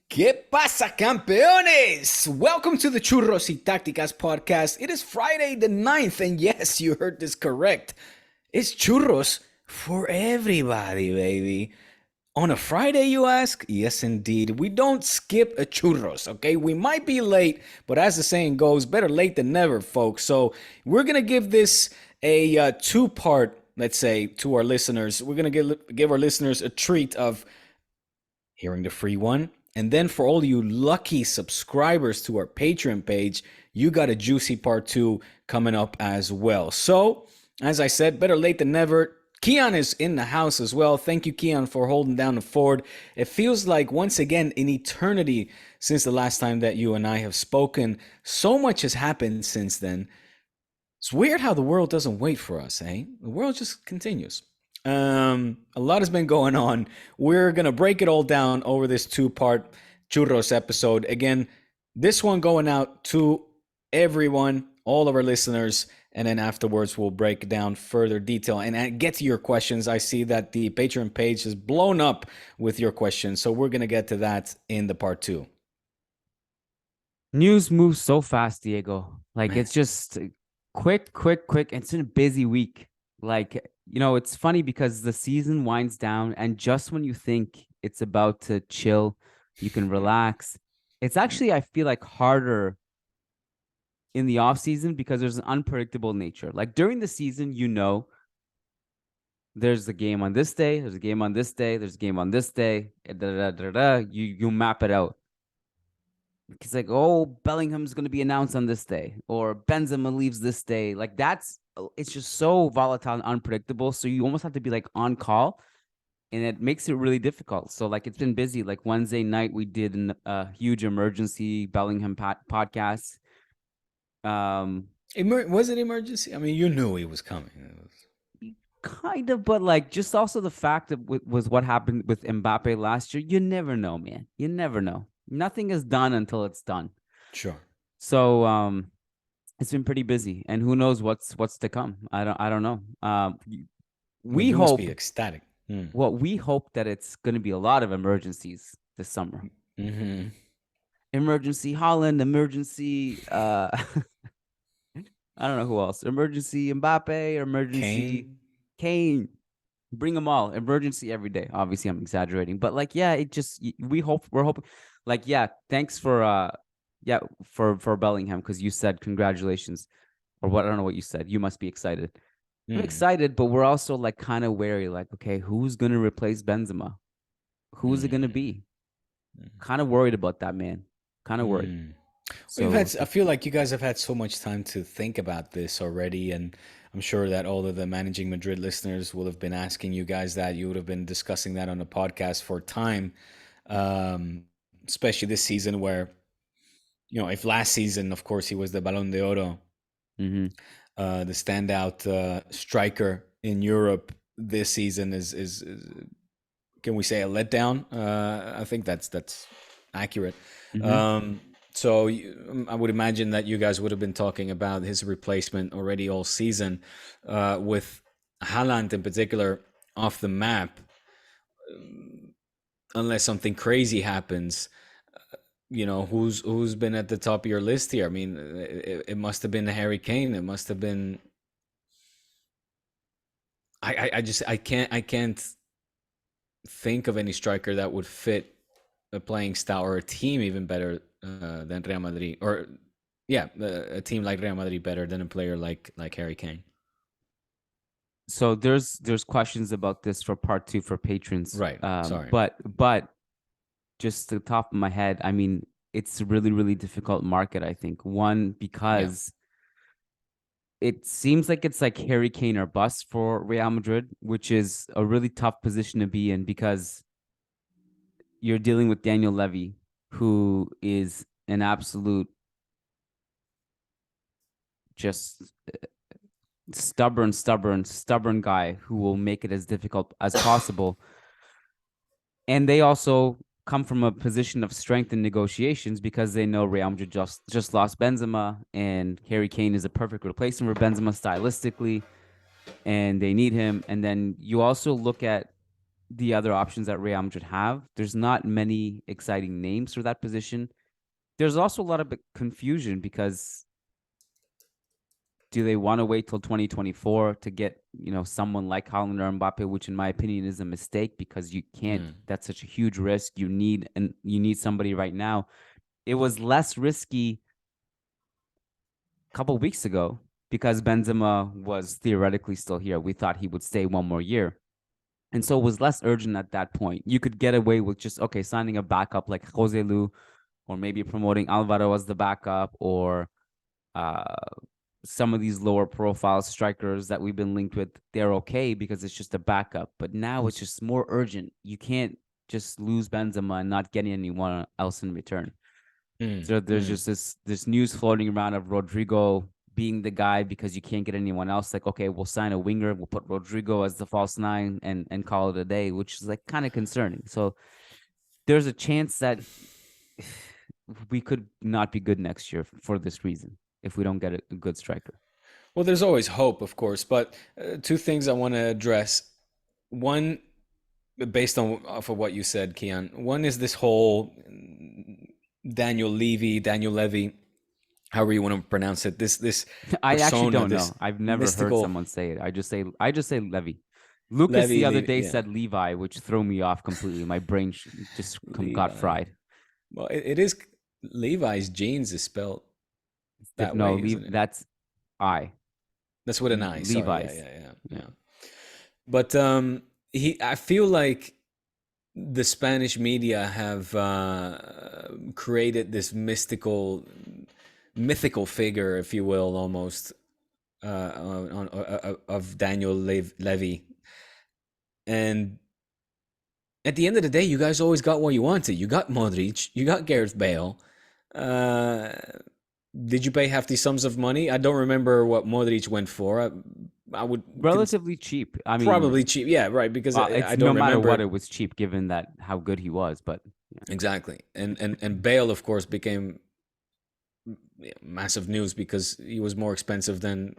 ¿Qué pasa, campeones? Welcome to the Churros y Tácticas Podcast. It is Friday the 9th, and yes, you heard this correct. It's churros for everybody, baby. On a Friday, you ask? Yes, indeed. We don't skip a churros, okay? We might be late, but as the saying goes, better late than never, folks. So we're going to give this a two-part, let's say, to our listeners. We're going to give our listeners a treat of hearing the free one. And then for all you lucky subscribers to our Patreon page, you got a juicy part 2 coming up as well. So, as I said, better late than never. Kiyan is in the house as well. Thank you, Kiyan, for holding down the fort. It feels like, once again, an eternity since the last time that you and I have spoken. So much has happened since then. It's weird how the world doesn't wait for us, eh? The world just continues. A lot has been going on. We're going to break it all down over this two-part Churros episode. Again, this one going out to everyone, all of our listeners, and then afterwards we'll break down further detail and get to your questions. I see that the Patreon page is blown up with your questions, so we're going to get to that in the part 2. News moves so fast, Diego. It's just quick. It's been a busy week. It's funny because the season winds down, and just when you think it's about to chill, you can relax. It's actually, I feel like, harder in the off season because there's an unpredictable nature. Like during the season, there's a game on this day, there's a game on this day, there's a game on this day. You map it out. It's like, oh, Bellingham's going to be announced on this day, or Benzema leaves this day. It's just so volatile and unpredictable. So you almost have to be on call, and it makes it really difficult. So it's been busy. Wednesday night, we did a huge emergency Bellingham podcast. Was it emergency? I mean, you knew he was coming. Kind of, but just also the fact that was what happened with Mbappe last year. You never know, man. You never know. Nothing is done until it's done. Sure. So it's been pretty busy, and who knows what's to come. I don't know. We hope must be ecstatic. Well, we hope that it's going to be a lot of emergencies this summer. Mm-hmm. Emergency Holland, emergency I don't know who else. Emergency Mbappe, emergency Kane. Bring them all. Emergency every day. Obviously, I'm exaggerating, but we're hoping. Thanks for Bellingham, because you said congratulations, or what? I don't know what you said. You must be excited. I'm excited, but we're also kind of wary. Okay, who's gonna replace Benzema? Who's it gonna be? Kind of worried about that, man. Kind of worried. So, I feel like you guys have had so much time to think about this already, and I'm sure that all of the Managing Madrid listeners will have been asking you guys that. You would have been discussing that on the podcast for time, especially this season where, if last season, of course, he was the Balón de Oro, the standout striker in Europe, this season is can we say a letdown? I think that's accurate. So I would imagine that you guys would have been talking about his replacement already all season, with Haaland in particular off the map, unless something crazy happens. Who's been at the top of your list here? I mean, it must have been Harry Kane. It must have been. I can't think of any striker that would fit a playing style or a team even better than Real Madrid, or a team like Real Madrid better than a player like Harry Kane. So there's questions about this for part 2 for patrons, right? Sorry, but just to the top of my head, I mean, it's a really, really difficult market. I think because it seems like it's like Harry Kane or bust for Real Madrid, which is a really tough position to be in because you're dealing with Daniel Levy, who is an absolute just stubborn guy who will make it as difficult as possible. And they also come from a position of strength in negotiations because they know Real Madrid just lost Benzema, and Harry Kane is a perfect replacement for Benzema stylistically, and they need him. And then you also look at the other options that Real Madrid have. There's not many exciting names for that position. There's also a lot of confusion because do they want to wait till 2024 to get, someone like Haaland or Mbappe, which in my opinion is a mistake because you can't, that's such a huge risk. You need somebody right now. It was less risky a couple of weeks ago because Benzema was theoretically still here. We thought he would stay one more year. And so it was less urgent at that point. You could get away with just, signing a backup like Jose Lu, or maybe promoting Alvaro as the backup, or some of these lower profile strikers that we've been linked with. They're okay because it's just a backup. But now it's just more urgent. You can't just lose Benzema and not getting anyone else in return. So there's just this news floating around of Rodrigo being the guy because you can't get anyone else. Like, okay, we'll sign a winger, we'll put Rodrigo as the false nine and call it a day, which is like kind of concerning. So there's a chance that we could not be good next year for this reason if we don't get a good striker. Well, there's always hope, of course, but two things I want to address. One, based off of what you said, Kiyan. One is this whole Daniel Levy, however you want to pronounce it. This I actually don't know. I've never heard someone say it. I just say Levy. Lucas the other day said Levi, which threw me off completely. My brain just got fried. Well, it is Levi's jeans is spelled that way. No, that's I. That's with an I. Levi's. Yeah. But I feel like the Spanish media have created this mythical figure, if you will, almost of Daniel Levy. And at the end of the day, you guys always got what you wanted. You got Modric, you got Gareth Bale. Did you pay hefty sums of money? I don't remember what Modric went for. I would relatively cheap. I mean, probably cheap. Yeah, right. Because I don't no remember. matter what, it was cheap given that how good he was. But yeah. Exactly, and Bale, of course, became massive news because he was more expensive than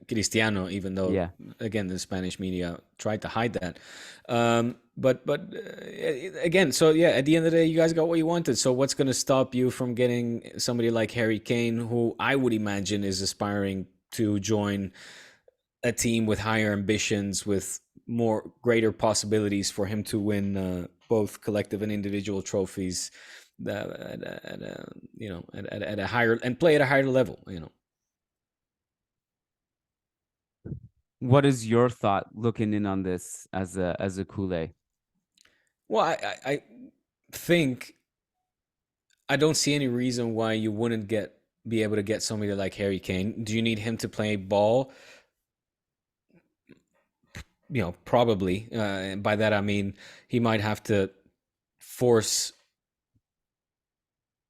Cristiano, even though again the Spanish media tried to hide that. But again, so yeah, at the end of the day, you guys got what you wanted. So what's going to stop you from getting somebody like Harry Kane, who I would imagine is aspiring to join a team with higher ambitions, with greater possibilities for him to win both collective and individual trophies at a higher and play at a higher level, What is your thought looking in on this as a Kool-Aid? Well, I think I don't see any reason why you wouldn't be able to get somebody like Harry Kane. Do you need him to play ball? Probably. By that I mean he might have to force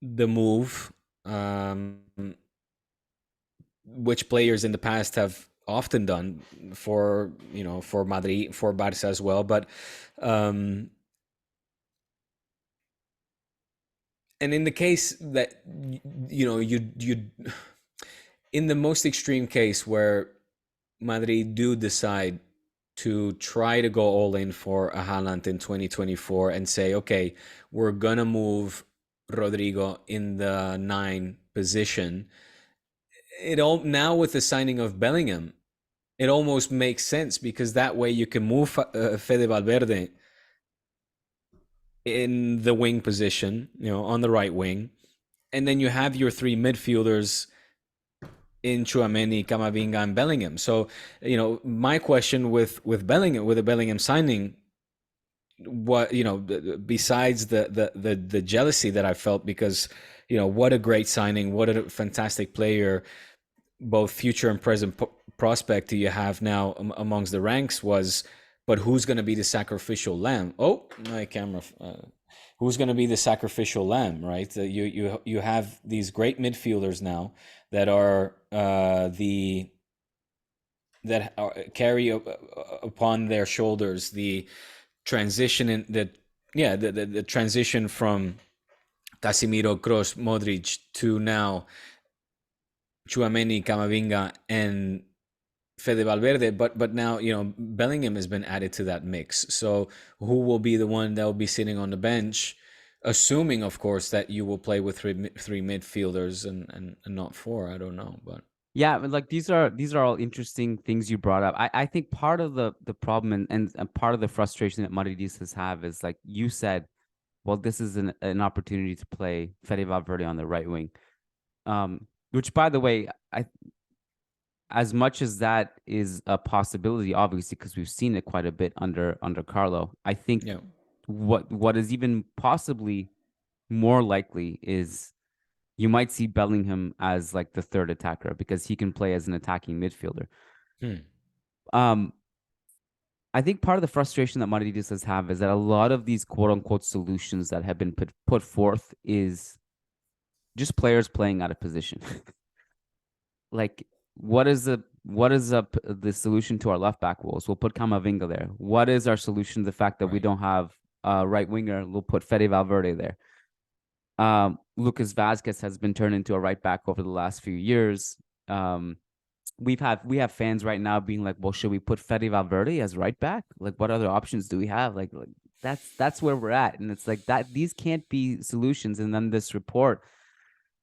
the move, which players in the past have often done for Madrid, for Barca as well. But and in the case that you in the most extreme case where Madrid do decide to try to go all in for a Haaland in 2024 and say, okay, we're gonna move Rodrigo in the 9 position. Now with the signing of Bellingham, it almost makes sense because that way you can move Fede Valverde in the wing position, on the right wing, and then you have your 3 midfielders in Tchouaméni, Camavinga, and Bellingham. So, my question with Bellingham, with the Bellingham signing, what besides the jealousy that I felt because what a great signing, what a fantastic player, both future and present prospect do you have now amongst the ranks was, but who's going to be the sacrificial lamb? Oh, my camera. Who's going to be the sacrificial lamb, right? You have these great midfielders now that are carry upon their shoulders the transition in the transition from Casemiro, Kroos, Modric to now Tchouaméni, Camavinga, and Fede Valverde, but now Bellingham has been added to that mix. So who will be the one that will be sitting on the bench, assuming, of course, that you will play with three midfielders and not four. I don't know, but Yeah, but like these are all interesting things you brought up. I think part of the problem and part of the frustration that Madridistas have is like you said, well, this is an opportunity to play Fede Valverde on the right wing. Which by the way, as much as that is a possibility, obviously, because we've seen it quite a bit under Carlo, I think yeah. what is even possibly more likely is you might see Bellingham as like the third attacker because he can play as an attacking midfielder. Um, I think part of the frustration that Madridistas have is that a lot of these quote unquote solutions that have been put forth is just players playing out of position. Like, what is the solution to our left back woes? We'll put Camavinga there. What is our solution to the fact that we don't have a right winger? We'll put Fede Valverde there. Lucas Vazquez has been turned into a right back over the last few years. We have fans right now being like, well, should we put Fede Valverde as right back? Like, what other options do we have? Like that's where we're at. And it's like that these can't be solutions. And then this report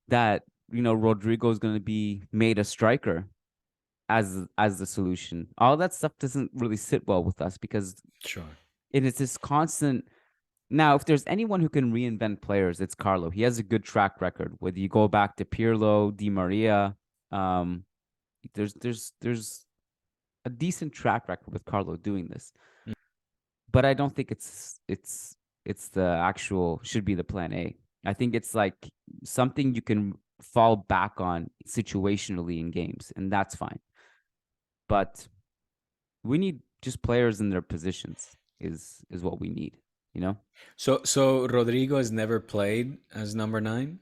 that Rodrigo is going to be made a striker as the solution. All that stuff doesn't really sit well with us because Sure. it's this constant. Now, if there's anyone who can reinvent players, it's Carlo. He has a good track record. Whether you go back to Pirlo, Di Maria, there's a decent track record with Carlo doing this. But I don't think it's the actual should be the plan A. I think it's like something you can fall back on situationally in games, and that's fine. But we need just players in their positions is what we need, So Rodrigo has never played as number 9?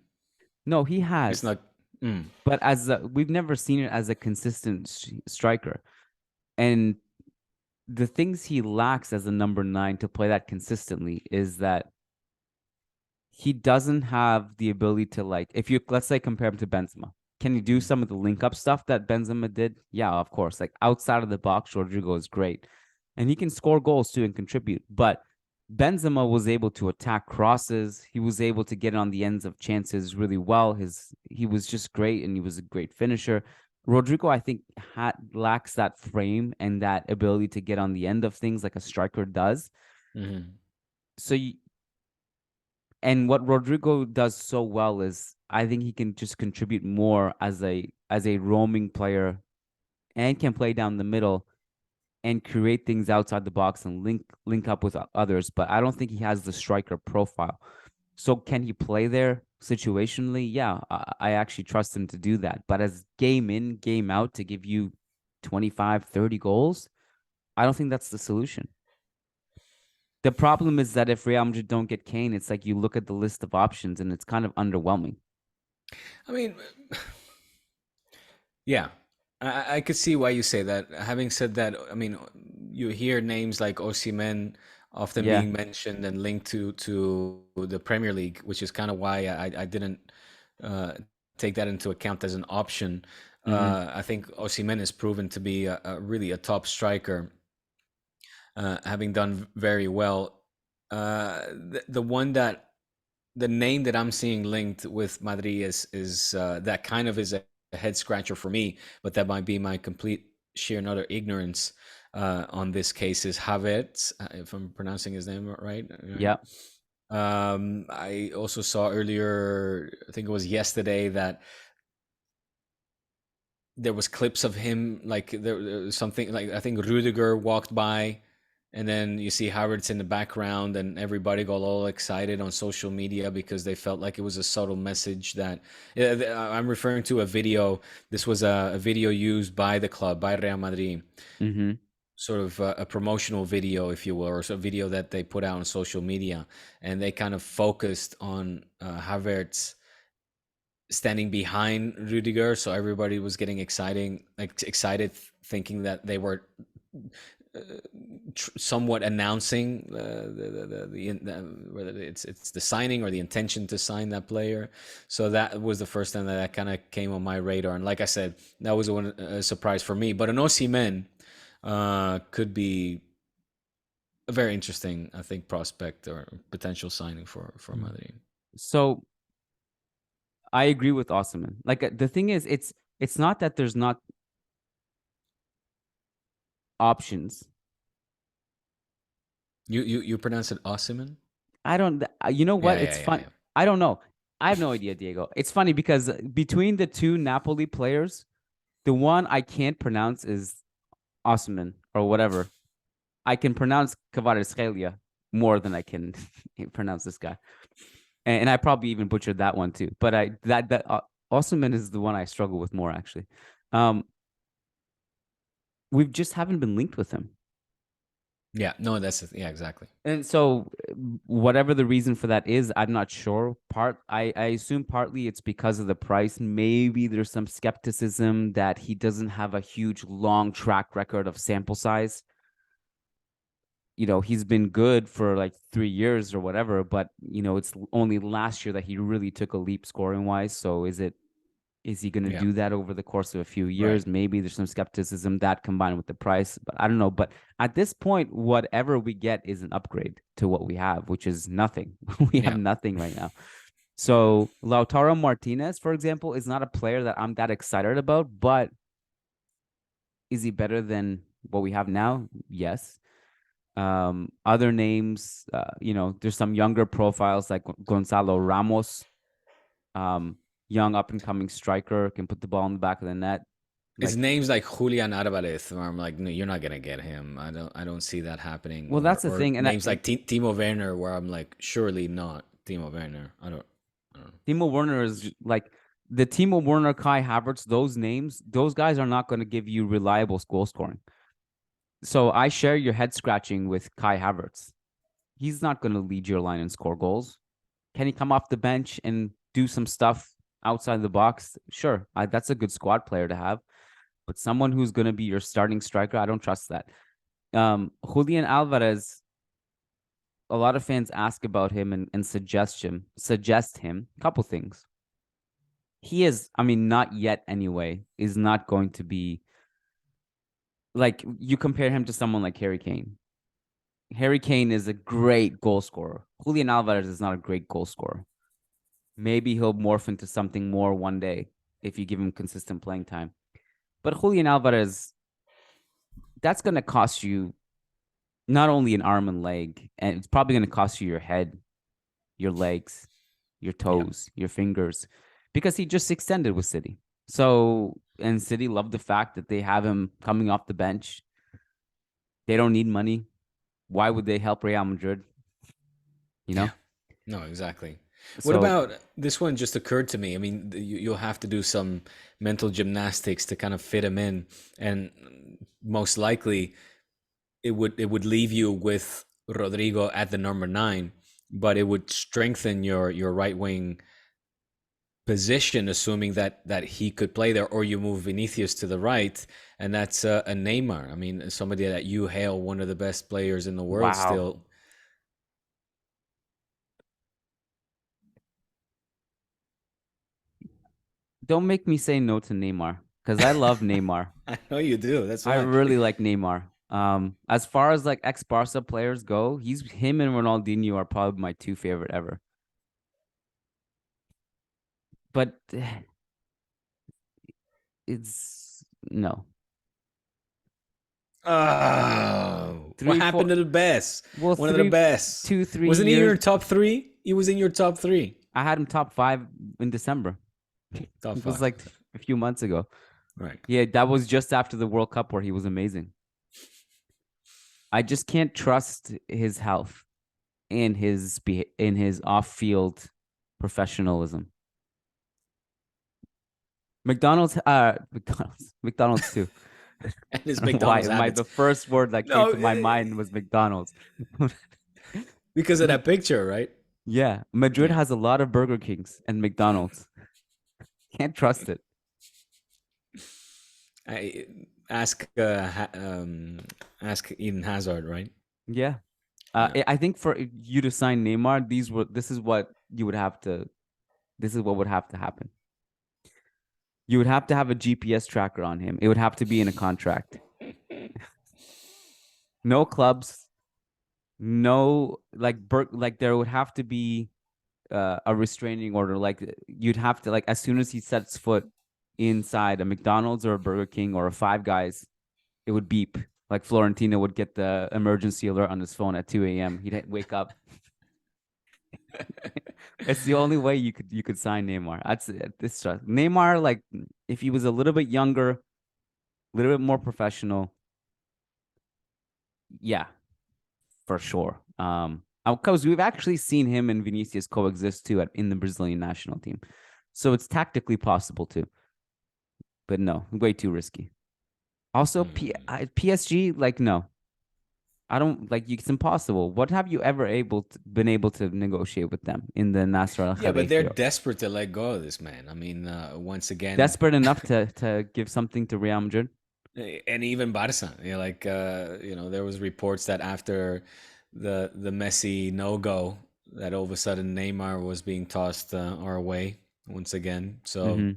No, he It's has. not. But we've never seen it as a consistent striker. And the things he lacks as a number 9 to play that consistently is that he doesn't have the ability to, like, if you, let's say, compare him to Benzema. Can he do some of the link up stuff that Benzema did? Yeah, of course. Like outside of the box, Rodrigo is great. And he can score goals too and contribute. But Benzema was able to attack crosses. He was able to get on the ends of chances really well. He was just great, and he was a great finisher. Rodrigo, I think, lacks that frame and that ability to get on the end of things like a striker does. Mm-hmm. So, and what Rodrigo does so well is I think he can just contribute more as a roaming player and can play down the middle and create things outside the box and link up with others. But I don't think he has the striker profile. So can he play there situationally? Yeah, I actually trust him to do that. But as game in, game out to give you 25, 30 goals, I don't think that's the solution. The problem is that if Real Madrid don't get Kane, it's like you look at the list of options and it's kind of underwhelming. I mean, yeah, I could see why you say that. Having said that, I mean, you hear names like Osimhen often being mentioned and linked to the Premier League, which is kind of why I didn't take that into account as an option. I think Osimhen is proven to be really a top striker, having done very well. The name that I'm seeing linked with Madrid is that kind of is a head scratcher for me, but that might be my complete sheer and utter ignorance on this case, is Havertz, if I'm pronouncing his name right. Yeah. I also saw earlier, I think it was yesterday, that there was clips of him, like there was something like, I think Rudiger walked by, and then you see Havertz in the background, and everybody got all excited on social media because they felt like it was a subtle message that I'm referring to a video. This was a video used by the club, by Real Madrid, sort of a promotional video, if you will, or a video that they put out on social media, and they kind of focused on Havertz standing behind Rudiger, so everybody was getting excited, thinking that they were somewhat announcing whether it's the signing or the intention to sign that player. So that was the first time that kind of came on my radar. And like I said, that was a surprise for me. But an Osimhen could be a very interesting, I think, prospect or potential signing for Madrid. So I agree with Osimhen. Like the thing is, it's not that there's not options. You pronounce it Osimhen? I don't. You know what? It's fun. I don't know. I have no idea, Diego. It's funny because between the two Napoli players, the one I can't pronounce is Osimhen or whatever. I can pronounce Kvaratskhelia more than I can pronounce this guy, and I probably even butchered that one too. But that Osimhen is the one I struggle with more actually. We just haven't been linked with him. Yeah, no, exactly. And so whatever the reason for that is, I'm not sure. I assume partly it's because of the price. Maybe there's some skepticism that he doesn't have a huge long track record of sample size. You know, he's been good for like 3 years or whatever, but you know, it's only last year that he really took a leap scoring wise. So is he going to do that over the course of a few years? Right. Maybe there's some skepticism that combined with the price, but I don't know. But at this point, whatever we get is an upgrade to what we have, which is nothing. We have nothing right now. So Lautaro Martinez, for example, is not a player that I'm that excited about, but is he better than what we have now? Yes. Other names, you know, there's some younger profiles like Gonzalo Ramos, young up-and-coming striker, can put the ball in the back of the net. His name's like Julian Alvarez, where I'm like, no, you're not gonna get him. I don't see that happening. Well, that's the thing. And names like Timo Werner, where I'm like, surely not Timo Werner. I don't know. Timo Werner is like the Timo Werner, Kai Havertz. Those names, those guys are not going to give you reliable goal scoring. So I share your head scratching with Kai Havertz. He's not going to lead your line and score goals. Can he come off the bench and do some stuff outside the box? Sure. That's a good squad player to have. But someone who's going to be your starting striker, I don't trust that. Julian Alvarez, a lot of fans ask about him and suggest him. A couple things. He is, I mean, not yet anyway, is not going to be like, you compare him to someone like Harry Kane. Harry Kane is a great goal scorer. Julian Alvarez is not a great goal scorer. Maybe he'll morph into something more one day if you give him consistent playing time. But Julian Alvarez, that's going to cost you not only an arm and leg, and it's probably going to cost you your head, your legs, your toes, your fingers, because he just extended with City. So, and City love the fact that they have him coming off the bench. They don't need money. Why would they help Real Madrid? You know? No, exactly. What about this one? Just occurred to me. I mean, you'll have to do some mental gymnastics to kind of fit him in, and most likely it would leave you with Rodrigo at the number 9, but it would strengthen your right wing position, assuming that he could play there, or you move Vinicius to the right, and that's a Neymar. I mean, somebody that you hail one of the best players in the world still. Don't make me say no to Neymar, because I love Neymar. I know you do. That's why I really like Neymar. As far as like ex-Barca players go, him and Ronaldinho are probably my 2 favorite ever. But it's no. Oh, what happened to the best? Well, one of the best. 2-3 Wasn't years. he in your top 3? He was in your top 3. I had him top 5 in December. Top 5. It was like a few months ago. Right. Yeah, that was just after the World Cup where he was amazing. I just can't trust his health and his off-field professionalism. McDonald's too. And his McDonald's the first word that came to my mind was McDonald's. Because of that picture, right? Yeah. Madrid has a lot of Burger Kings and McDonald's. Can't trust it. ask ask Eden Hazard, right? Yeah. Yeah. I think for you to sign Neymar, this is what you would have to. This is what would have to happen. You would have to have a GPS tracker on him. It would have to be in a contract. No clubs, no like there would have to be a restraining order. Like you'd have to, like, as soon as he sets foot inside a McDonald's or a Burger King or a Five Guys, it would beep. Like Florentino would get the emergency alert on his phone at 2 a.m. He'd wake up. It's the only way you could sign Neymar. That's this Neymar. Like if he was a little bit younger, a little bit more professional, yeah, for sure. Because we've actually seen him and Vinicius coexist too in the Brazilian national team, so it's tactically possible too. But no, way too risky. Also, PSG, like no, I don't like. It's impossible. What have you ever been able to negotiate with them in the Nasser Al Yeah, but they're Khelaifi? desperate to let go of this man. I mean, once again, Desperate enough to give something to Real Madrid. and even Barca, like there was reports that after the Messi no go, that all of a sudden Neymar was being tossed our way once again. So Mm-hmm.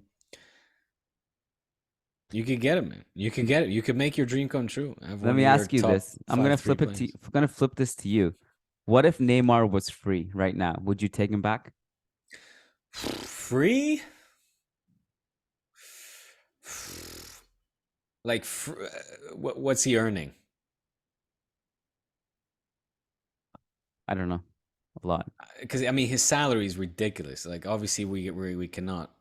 you could get it, man. You could get it. You could make your dream come true. Have Let one me of your ask you top this. I'm five gonna three flip it to players. I'm gonna flip this to you. What if Neymar was free right now? Would you take him back? Free? Like, what's he earning? I don't know. A lot. Because I mean, his salary is ridiculous. Like, obviously, we cannot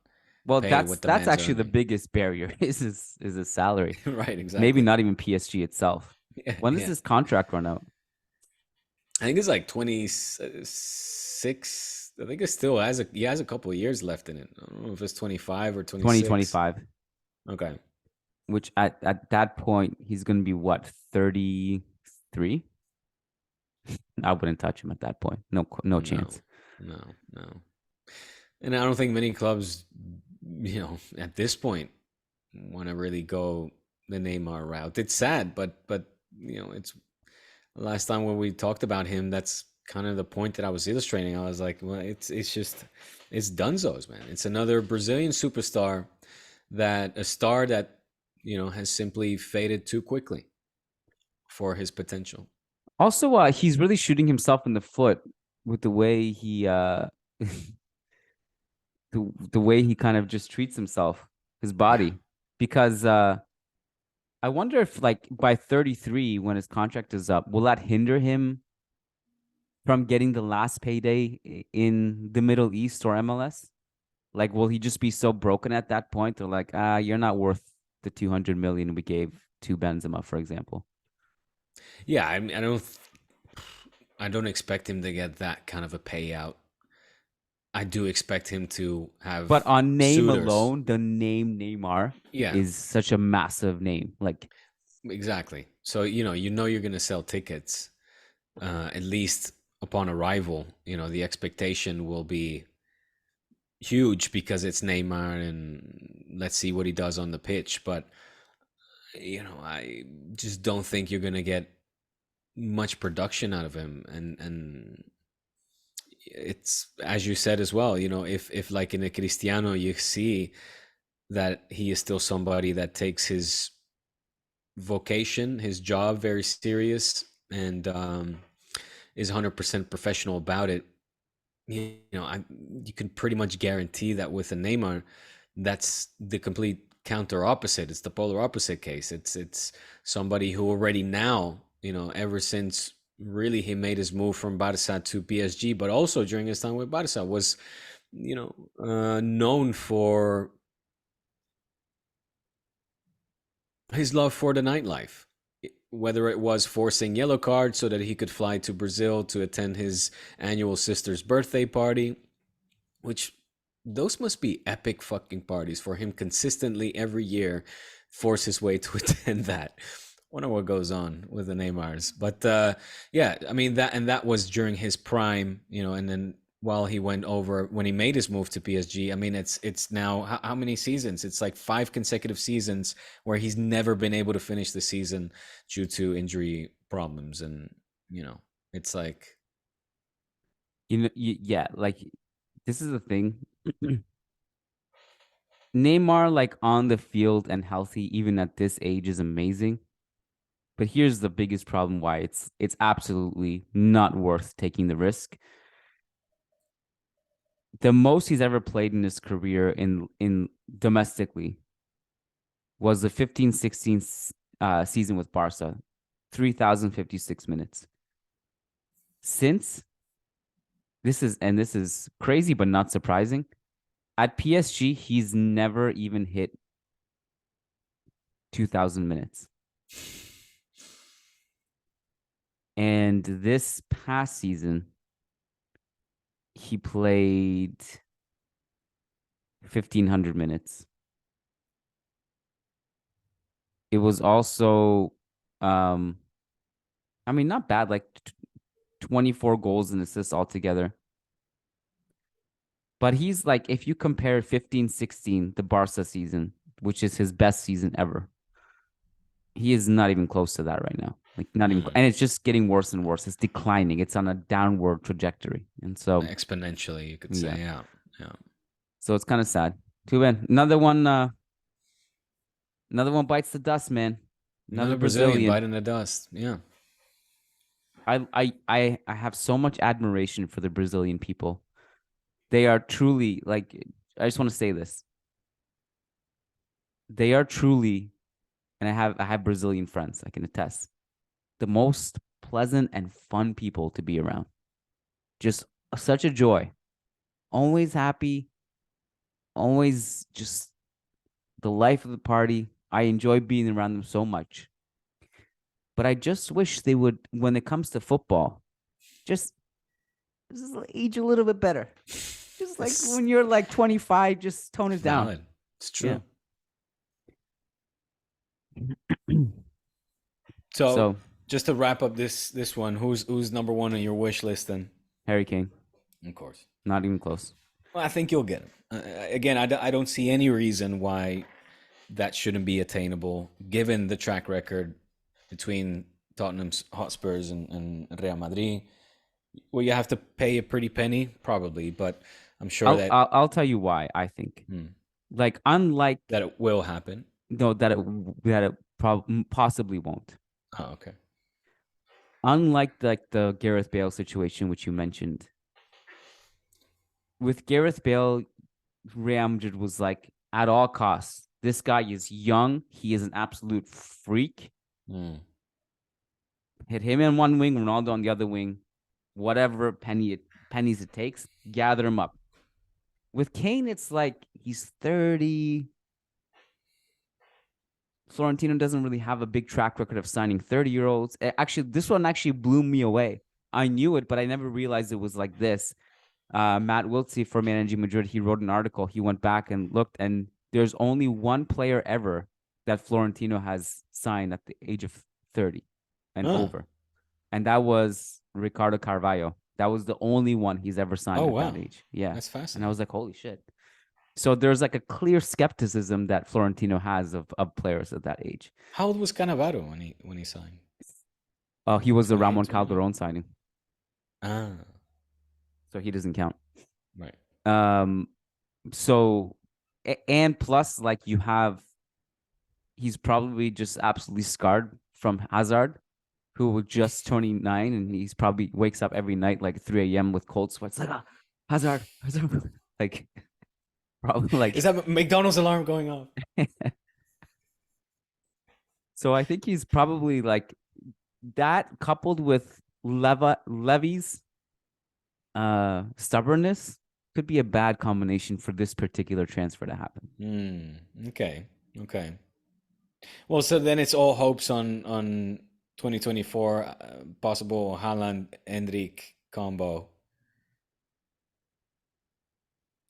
Well, pay what the that's man's actually the earning. biggest barrier is his salary. Right, Maybe exactly. not even PSG itself. Yeah, When does yeah. his contract run out? I think it's like 26. I think it still has a couple of years left in it. I don't know if it's 25 or 26. 2025. Okay. Which at that point he's gonna be what, 33? I wouldn't touch him at that point. No No, chance. no, no. And I don't think many clubs, at this point, want to really go the Neymar route. It's sad, but it's last time when we talked about him, that's kind of the point that I was illustrating. I was like, well, it's Dunzos, man. It's another Brazilian superstar, that a star that has simply faded too quickly for his potential. Also, he's really shooting himself in the foot with the way he the way he kind of just treats himself, his Yeah. body. Because I wonder if, like, by 33, when his contract is up, will that hinder him from getting the last payday in the Middle East or MLS? Like, will he just be so broken at that point? They're like, you're not worth the 200 million we gave to Benzema, for example. Yeah, I mean, I don't expect him to get that kind of a payout. I do expect him to But have on name suitors. alone, the name Neymar Yeah, is such a massive name. Like, exactly. So you're going to sell tickets, at least upon arrival. The expectation will be huge because it's Neymar, and let's see what he does on the pitch. But I just don't think you're going to get much production out of him, and it's, as you said as well, if like in a Cristiano, you see that he is still somebody that takes his vocation, his job, very serious, and is 100% professional about it. You can pretty much guarantee that with a Neymar, that's the complete counter opposite. It's the polar opposite case. It's somebody who already now, ever since really he made his move from Barca to PSG, but also during his time with Barca, was known for his love for the nightlife. Whether it was forcing yellow cards so that he could fly to Brazil to attend his annual sister's birthday party, which those must be epic fucking parties for him consistently every year, force his way to attend that. Wonder what goes on with the Neymars. But yeah, I mean that was during his prime, and then while he went over when he made his move to PSG. I mean, it's now how many seasons? It's like 5 consecutive seasons where he's never been able to finish the season due to injury problems, and it's like yeah, like this is the thing. Neymar, like on the field and healthy, even at this age, is amazing. But here's the biggest problem why it's absolutely not worth taking the risk. The most he's ever played in his career in domestically was the 15-16 season with Barca, 3,056 minutes. Since this is crazy but not surprising, at PSG he's never even hit 2,000 minutes. And this past season, he played 1,500 minutes. It was also, I mean, not bad, like 24 goals and assists altogether. But he's like, if you compare 15-16, the Barca season, which is his best season ever, he is not even close to that right now. Like not even, and it's just getting worse and worse. It's declining. It's on a downward trajectory, and so exponentially, you could say, yeah. So it's kind of sad. Too bad. Another one bites the dust, man. Another Brazilian biting the dust. Yeah. I have so much admiration for the Brazilian people. They are truly, like, I just want to say this. They are truly, and I have Brazilian friends, I can attest, the most pleasant and fun people to be around. Just such a joy. Always happy. Always just the life of the party. I enjoy being around them so much. But I just wish they would, when it comes to football, just age a little bit better. Just like when you're like 25, just tone it down. It's true. Yeah. So just to wrap up this one, who's number one on your wish list then? Harry Kane. Of course. Not even close. Well, I think you'll get him. Again, I don't see any reason why that shouldn't be attainable, given the track record between Tottenham Hotspurs and Real Madrid. Well, you have to pay a pretty penny, probably, but I'm sure I'll tell you why. I think, like, unlike that, it will happen. No, that it possibly won't. Oh, okay. Unlike the Gareth Bale situation, which you mentioned, with Gareth Bale, Real Madrid was like, at all costs, this guy is young. He is an absolute freak. Hit him in one wing, Ronaldo on the other wing. Whatever pennies it takes, gather him up. With Kane, it's like he's 30. Florentino doesn't really have a big track record of signing 30-year-olds. Actually, this one actually blew me away. I knew it, but I never realized it was like this. Matt Wiltsey for Managing Madrid, he wrote an article. He went back and looked, and there's only one player ever that Florentino has signed at the age of 30 and over. And that was Ricardo Carvalho. That was the only one he's ever signed at that age. Yeah. That's fascinating. And I was like, holy shit. So there's like a clear skepticism that Florentino has of players at that age. How old was Cannavaro when he signed? He was the Ramon Calderon signing. So he doesn't count. Right. So, and plus, like, he's probably just absolutely scarred from Hazard, who was just 29, and he's probably wakes up every night like 3 a.m. with cold sweats, like, Hazard, like, probably like, is that McDonald's alarm going off? So I think he's probably like that, coupled with Levy's stubbornness, could be a bad combination for this particular transfer to happen. Okay. Well, so then it's all hopes on 2024 possible Haaland-Endrick combo.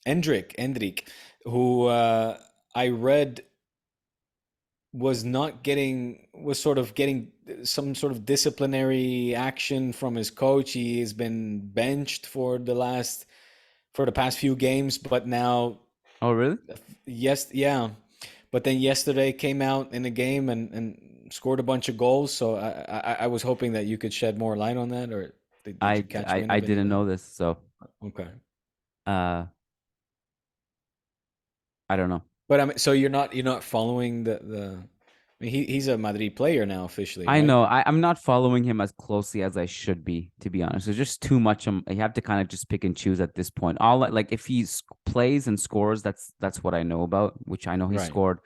Endrick, who I read was sort of getting some sort of disciplinary action from his coach. He has been benched for the last for the past few games, but now, Oh, really? yes, yeah. But then yesterday came out in the game and scored a bunch of goals. So I was hoping that you could shed more light on that, or did you catch wind I of any of didn't that? know this, so Okay. uh, I don't know. But I mean, so you're not following the. I mean, he's a Madrid player now officially, I right? know I'm not following him as closely as I should be, to be honest. There's just too much. I have to kind of just pick and choose at this point. All like if he plays and scores, that's what I know about. Which I know he Right. scored.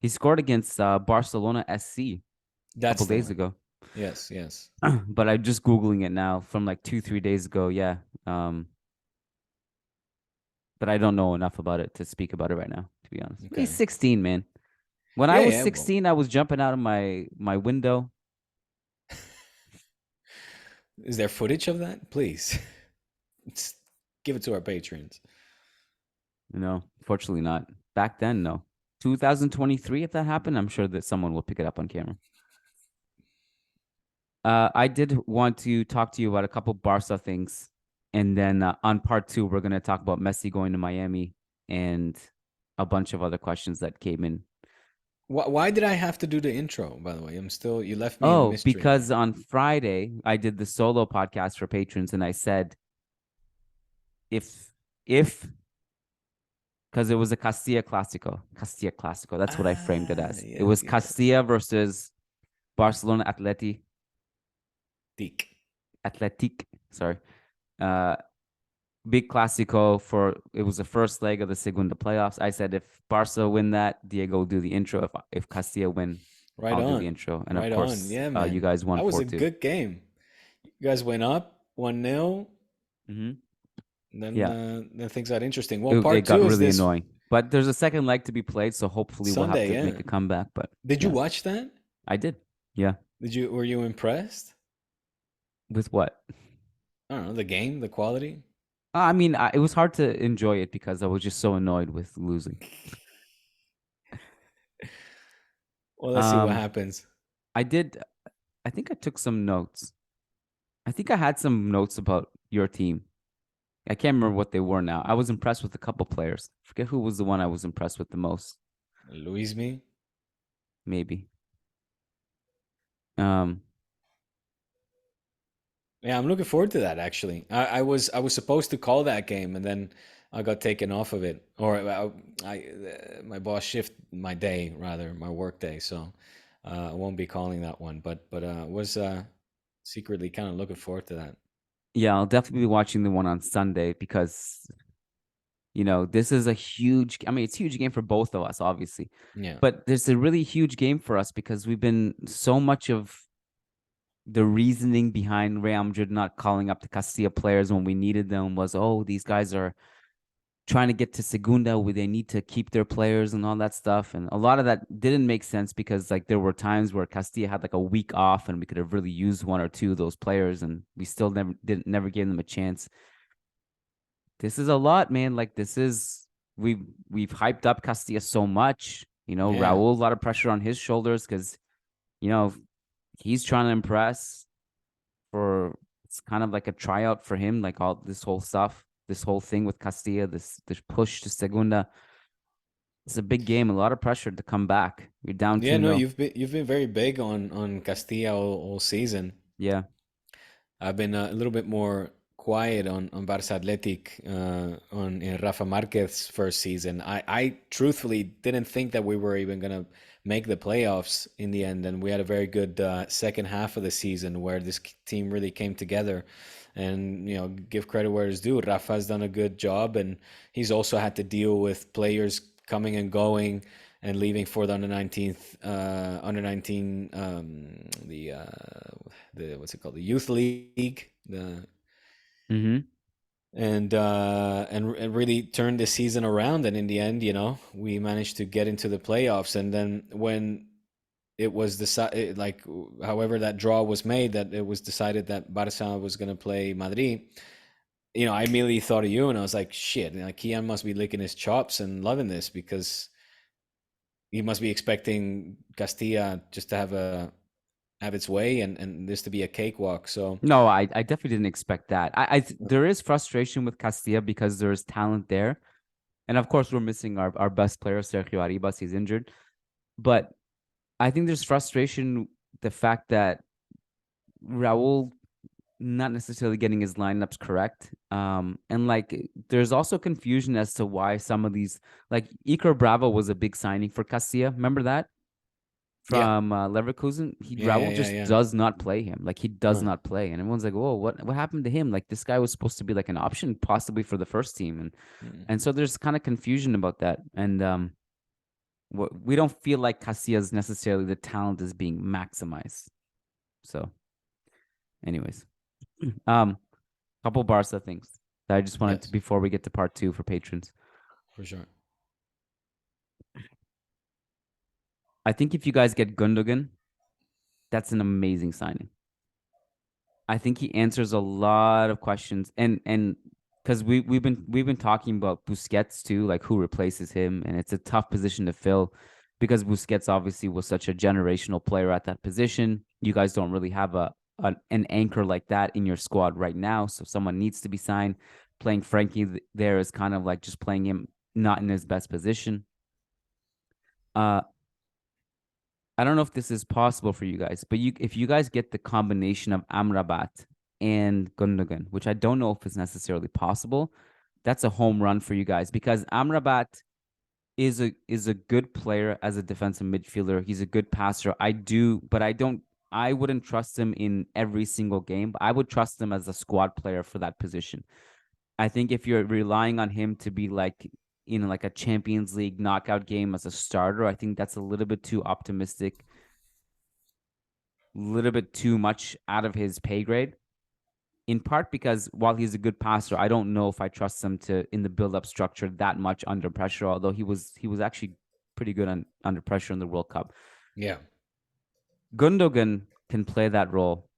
He scored against Barcelona SC a couple That's the days one. ago. Yes, yes. But I'm just googling it now from like 2-3 days ago. Yeah. But I don't know enough about it to speak about it right now, to be honest. He's Okay. 16, man. When I Yeah, was yeah. Well, 16, I was jumping out of my window. is there footage of that? Please, give it to our patrons. Fortunately not. Back then, no. 2023, if that happened, I'm sure that someone will pick it up on camera. I did want to talk to you about a couple Barca things. And then on part 2, we're going to talk about Messi going to Miami and a bunch of other questions that came in. Why did I have to do the intro, by the way? You left me in Oh, mystery because there. on Friday, I did the solo podcast for patrons and I said, if, because it was a Castilla Clásico. That's what I framed it as. It Yes, was yes. Castilla versus Barcelona Deek. Atletic. Sorry. Uh, Big Clásico it was the first leg of the Segunda playoffs. I said if Barca win that, Diego will do the intro. If Castilla win, Right I'll do the on. intro. And of Right on. course, Yeah, you man. guys won That was a 4-2. good game. You guys went up 1-0. Mm-hmm. Then Yeah, then things got interesting. Well, it part got two is really this annoying. But there's a second leg to be played, so hopefully we'll have Sunday, to yeah. make a comeback. But Did you yeah, watch that? I did. Yeah. Were you impressed? With what? I don't know, the game, the quality. I mean, it was hard to enjoy it because I was just so annoyed with losing. Well, let's see what Um, happens. I did. I think I took some notes. I think I had some notes about your team. I can't remember what they were now. I was impressed with a couple players. Forget who was the one I was impressed with the most. Luismi. Maybe. Um. Yeah, I'm looking forward to that actually. I was supposed to call that game and then I got taken off of it, or my boss shift my day, rather my work day, so I won't be calling that one. But was secretly kind of looking forward to that. Yeah, I'll definitely be watching the one on Sunday because this is a huge. I mean, it's a huge game for both of us, obviously, Yeah, but there's a really huge game for us because we've been so much of the reasoning behind Real Madrid not calling up the Castilla players when we needed them was, oh, these guys are trying to get to Segunda where they need to keep their players and all that stuff. And a lot of that didn't make sense because like there were times where Castilla had like a week off and we could have really used one or two of those players and we still never gave them a chance. This is a lot, man. Like we've hyped up Castilla so much. yeah, Raul, a lot of pressure on his shoulders because, you know, he's trying to impress for it's kind of like a tryout for him, like all this whole stuff, this whole thing with Castilla, this push to Segunda. It's a big game, a lot of pressure to come back. You're down yeah. two No, no. you've been very big on Castilla all season. Yeah. I've been a little bit more quiet on Barça Atletic on in Rafa Marquez's first season. I truthfully didn't think that we were even gonna make the playoffs in the end, and we had a very good second half of the season where this team really came together. And give credit where it's due. Rafa's done a good job, and he's also had to deal with players coming and going and leaving for the under 19 the what's it called, the youth league, the Mm-hmm. and really turned the season around. And in the end, we managed to get into the playoffs. And then when it was decided, like however that draw was made, that it was decided that Barca was going to play Madrid, I immediately thought of you and I was like, shit, Kiyan must be licking his chops and loving this because he must be expecting Castilla just to have have its way and this to be a cakewalk. So No, I definitely didn't expect that. There is frustration with Castilla because there's talent there. And of course, we're missing our best player, Sergio Arribas. He's injured. But I think there's frustration, the fact that Raul not necessarily getting his lineups correct. And like there's also confusion as to why some of these, like Iker Bravo was a big signing for Castilla. Remember that? yeah, From Leverkusen, yeah, yeah, Raul yeah, just yeah. does not play him. Like he does No. not play, and everyone's like, "Whoa, what happened to him?" Like this guy was supposed to be like an option, possibly for the first team, and so there's kind of confusion about that. And we don't feel like Casillas necessarily the talent is being maximized. So, anyways, couple Barca things that I just wanted to Yes, before we get to part 2 for patrons. for sure. I think if you guys get Gundogan, that's an amazing signing. I think he answers a lot of questions, and because we've been talking about Busquets too, like who replaces him, and it's a tough position to fill because Busquets obviously was such a generational player at that position. You guys don't really have an anchor like that in your squad right now, so someone needs to be signed. Playing Frankie there is kind of like just playing him not in his best position. I don't know if this is possible for you guys, but if you guys get the combination of Amrabat and Gundogan, which I don't know if it's necessarily possible, that's a home run for you guys because Amrabat is a good player as a defensive midfielder. He's a good passer. I wouldn't trust him in every single game, but I would trust him as a squad player for that position. I think if you're relying on him to be like like a Champions League knockout game as a starter, I think that's a little bit too optimistic, a little bit too much out of his pay grade. In part because while he's a good passer, I don't know if I trust him to in the build-up structure that much under pressure. Although he was actually pretty good under pressure in the World Cup. Yeah, Gundogan can play that role,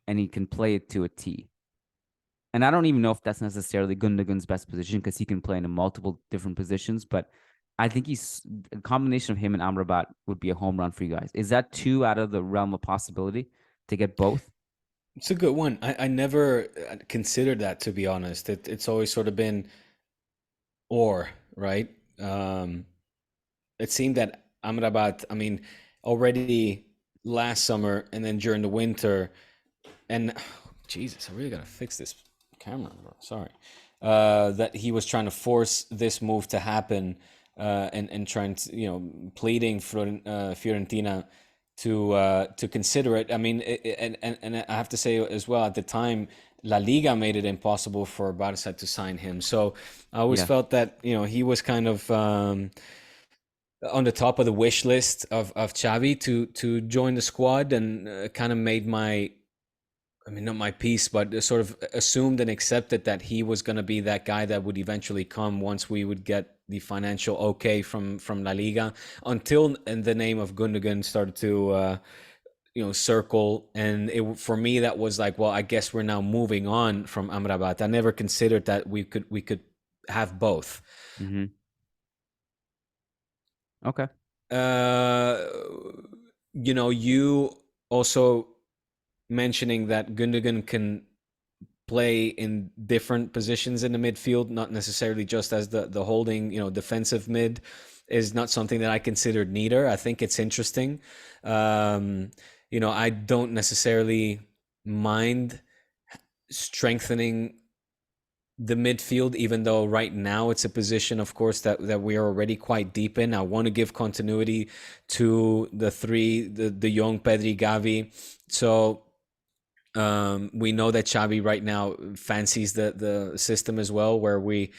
and he can play it to a T. And I don't even know if that's necessarily Gundogan's best position because he can play in multiple different positions. But I think a combination of him and Amrabat would be a home run for you guys. Is that 2 out of the realm of possibility to get both? it's a good one. I never considered that, to be honest. It's always sort of been or, right? Um, it seemed that Amrabat, I mean, already last summer and then during the winter, and Jesus, I really gotta fix this camera, bro. Sorry. That he was trying to force this move to happen, and trying to, pleading for Fiorentina to consider it. I mean, and I have to say as well, at the time, La Liga made it impossible for Barca to sign him. So I always Yeah. felt that he was kind of on the top of the wish list of Xavi to join the squad, and kind of made I mean, not my piece, but sort of assumed and accepted that he was going to be that guy that would eventually come once we would get the financial okay from La Liga. Until and the name of Gundogan started to circle, and for me that was like, well, I guess we're now moving on from Amrabat. I never considered that we could have both. Mm-hmm. Okay. You also mentioning that Gundogan can play in different positions in the midfield, not necessarily just as the holding, defensive mid, is not something that I considered neither. I think it's interesting. I don't necessarily mind strengthening the midfield, even though right now it's a position, of course, that we are already quite deep in. I want to give continuity to the young Pedri, Gavi. So we know that Xavi right now fancies the system as well, where we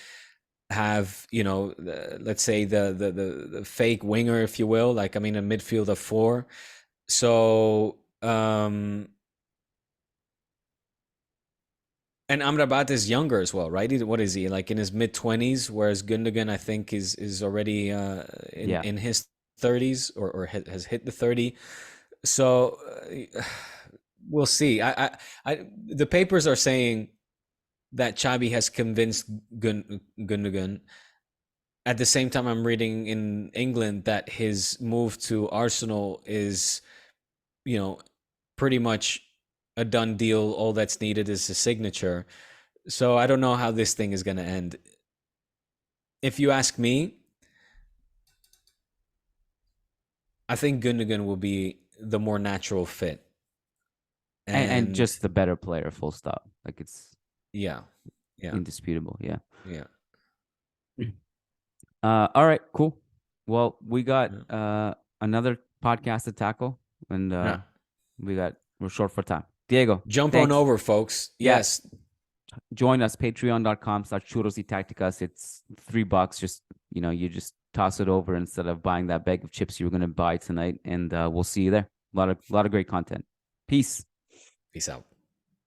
have, let's say the fake winger, if you will, like, I mean, a midfield of 4. So and Amrabat is younger as well, right? What is he, like, in his mid-20s, whereas Gundogan, I think, is already in his 30s, or has hit the 30. So we'll see. The papers are saying that Xavi has convinced Gundogan. At the same time, I'm reading in England that his move to Arsenal is, pretty much a done deal. All that's needed is a signature. So I don't know how this thing is going to end. If you ask me, I think Gundogan will be the more natural fit. And just the better player, full stop. Like it's indisputable. Yeah. All right, cool. Well, we got another podcast to tackle, and we're short for time. Diego, jump thanks. on over, folks. Yes. Join us, patreon.com/Churros y Tácticas. It's $3. Just, you just toss it over instead of buying that bag of chips you were going to buy tonight. And we'll see you there. A lot of great content. Peace. Peace out.